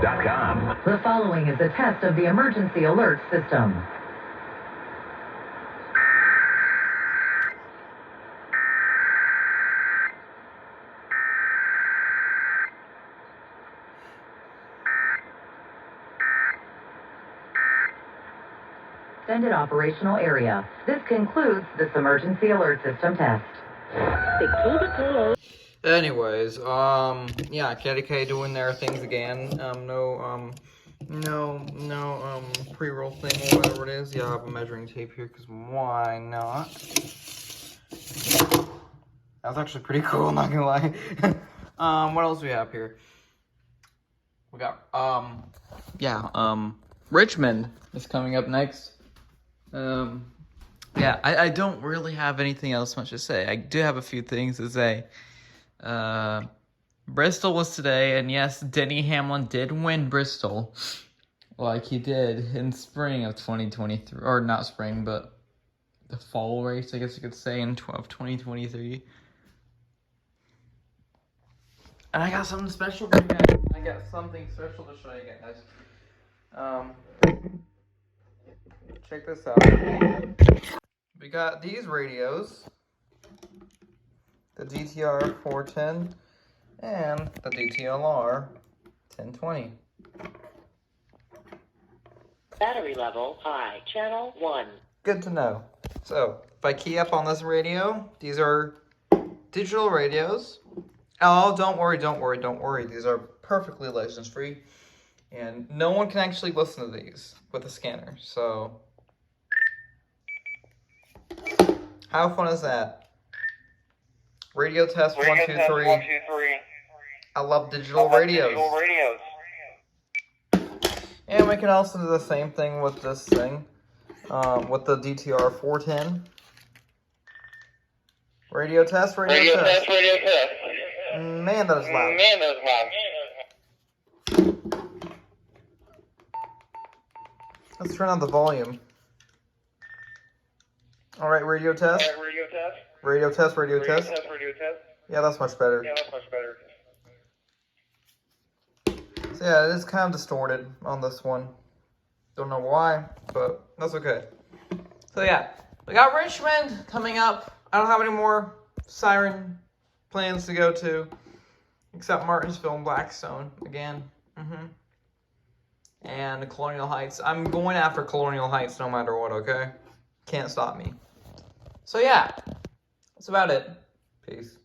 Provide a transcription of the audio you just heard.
KDKA.com. The following is a test of the emergency alert system. Extended operational area. This concludes this emergency alert system test. The KDKA. Anyways, yeah, KDKA doing their things again. No pre-roll thing or whatever it is. Yeah, I have a measuring tape here, because why not? That's actually pretty cool, not gonna lie. What else do we have here? We got, Richmond is coming up next. Yeah, I don't really have anything else much to say. I do have a few things to say. Bristol was today, and yes, Denny Hamlin did win Bristol, like he did in spring of 2023, or not spring, but the fall race, I guess you could say, of 2023. And I got something special for you guys. I got something special to show you guys. Check this out. We got these radios. The DTR 410 and the DTLR 1020. Battery level high, channel 1. Good to know. So, if I key up on this radio, these are digital radios. Oh, don't worry. These are perfectly license free. And no one can actually listen to these with a scanner. So, how fun is that? Radio test 1, 2, 3. I love digital radios. And we can also do the same thing with this thing, with the DTR 410. Radio test. Man, that is loud. Let's turn on the volume. All right, radio test. Radio test. Yeah, that's much better. So yeah, it is kind of distorted on this one. Don't know why, but that's okay. So yeah, we got Richmond coming up. I don't have any more Siren plans to go to, except Martinsville and Blackstone again. And Colonial Heights. I'm going after Colonial Heights no matter what, okay? Can't stop me. So yeah, that's about it. Peace.